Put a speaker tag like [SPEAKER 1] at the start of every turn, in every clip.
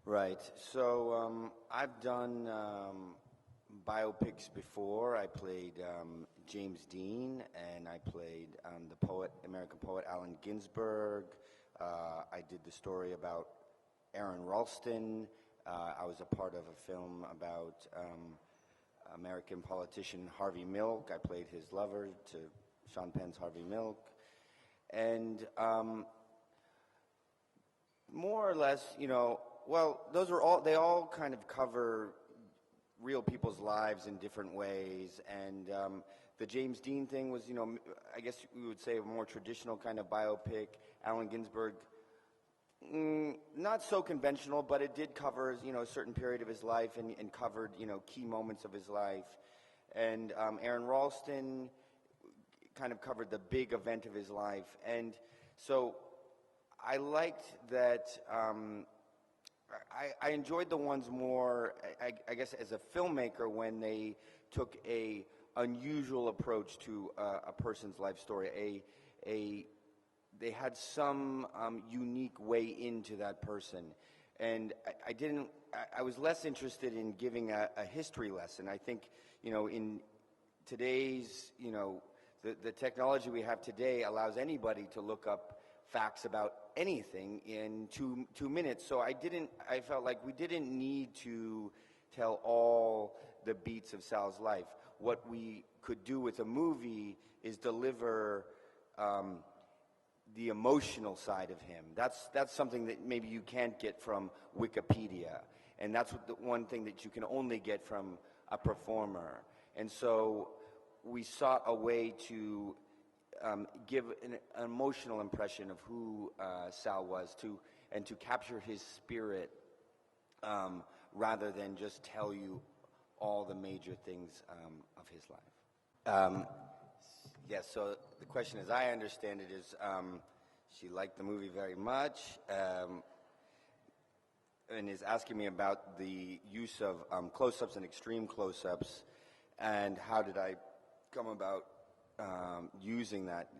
[SPEAKER 1] Right. So I've done biopics before. I played James Dean, and I played the poet, American poet Allen Ginsberg. I did the story about Aaron Ralston. I was a part of a film about American politician Harvey Milk. I played his lover to Sean Penn's Harvey Milk. And more or less, well, they all kind of cover real people's lives in different ways. And the James Dean thing was, I guess we would say a more traditional kind of biopic. Allen Ginsberg, not so conventional, but it did cover, a certain period of his life and covered, key moments of his life. And Aaron Ralston kind of covered the big event of his life. And so I liked that. I enjoyed the ones more, I guess, as a filmmaker when they took a unusual approach to a person's life story. They had some unique way into that person, and I was less interested in giving a history lesson. I think, in today's, the technology we have today allows anybody to look up facts about anything in two minutes. So I felt like we didn't need to tell all the beats of Sal's life. What we could do with a movie is deliver the emotional side of him. That's something that maybe you can't get from Wikipedia, and that's the one thing that you can only get from a performer. And so we sought a way to give an emotional impression of who Sal was, and to capture his spirit, rather than just tell you all the major things of his life. Yes, so the question, as I understand it, is she liked the movie very much, and is asking me about the use of close-ups and extreme close-ups, and how did I come about using that,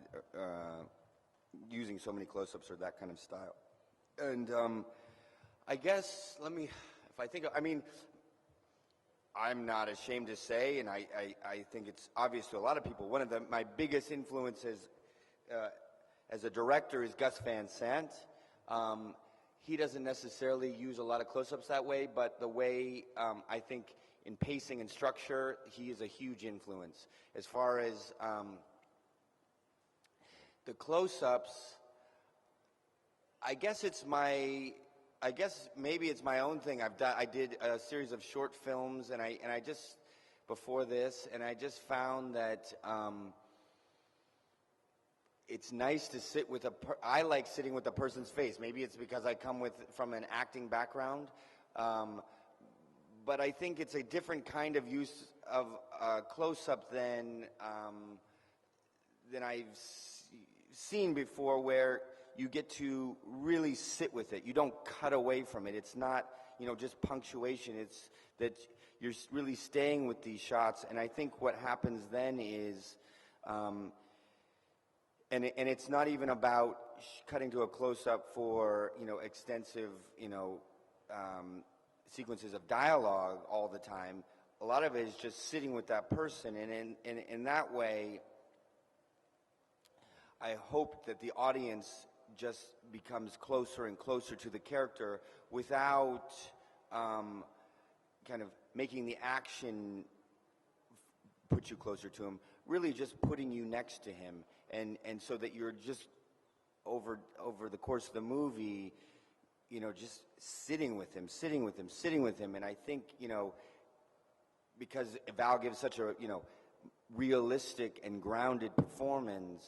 [SPEAKER 1] using so many close-ups or that kind of style. And I guess, I'm not ashamed to say, and I think it's obvious to a lot of people, one of my biggest influences as a director is Gus Van Sant. He doesn't necessarily use a lot of close-ups that way, but the way I think in pacing and structure, he is a huge influence. As far as the close-ups, I guess maybe it's my own thing. I did a series of short films, and I just before this, and I just found that it's nice to sit with I like sitting with a person's face. Maybe it's because I come from an acting background, but I think it's a different kind of use of close-up than I've seen before, where you get to really sit with it. You don't cut away from it. It's not, just punctuation. It's that you're really staying with these shots. And I think what happens then is, and it's not even about cutting to a close-up for, extensive, sequences of dialogue all the time. A lot of it is just sitting with that person, and in that way, I hope that the audience just becomes closer and closer to the character without kind of making the action put you closer to him, really just putting you next to him, and so that you're just over the course of the movie, just sitting with him, and I think, because Val gives such a, realistic and grounded performance,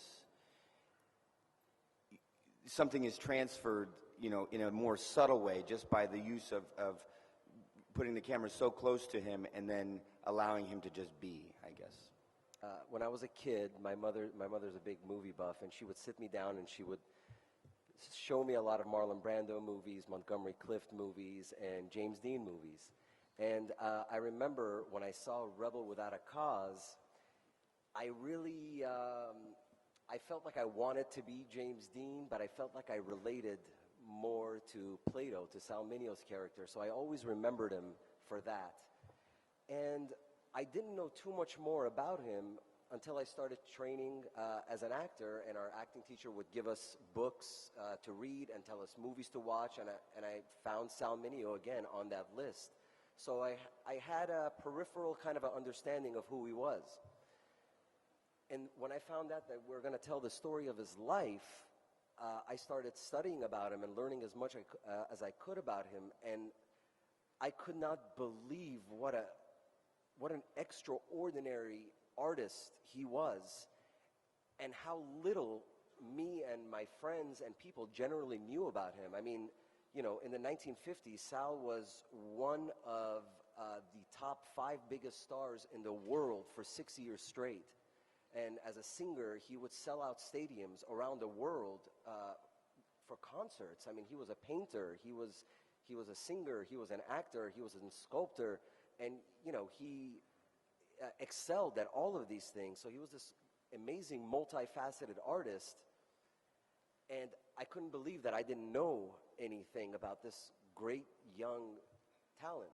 [SPEAKER 1] something is transferred, in a more subtle way, just by the use of putting the camera so close to him and then allowing him to just be, I guess.
[SPEAKER 2] When I was a kid, my mother's a big movie buff, and she would sit me down and she would show me a lot of Marlon Brando movies, Montgomery Clift movies, and James Dean movies. And I remember when I saw Rebel Without a Cause, I really, I felt like I wanted to be James Dean, but I felt like I related more to Plato, to Sal Minio's character, so I always remembered him for that. And I didn't know too much more about him until I started training as an actor, and our acting teacher would give us books to read and tell us movies to watch, and I found Sal Mineo again on that list. So I had a peripheral kind of an understanding of who he was. And when I found out that we're going to tell the story of his life, I started studying about him and learning as much as I could about him, and I could not believe what an extraordinary artist he was, and how little me and my friends and people generally knew about him. I mean, you know, in the 1950s, Sal was one of the top 5 biggest stars in the world for 6 years straight. And as a singer, he would sell out stadiums around the world for concerts. I mean, he was a painter, he was a singer, he was an actor, he was a sculptor, and, you know, he excelled at all of these things. So he was this amazing, multifaceted artist, and I couldn't believe that I didn't know anything about this great young talent.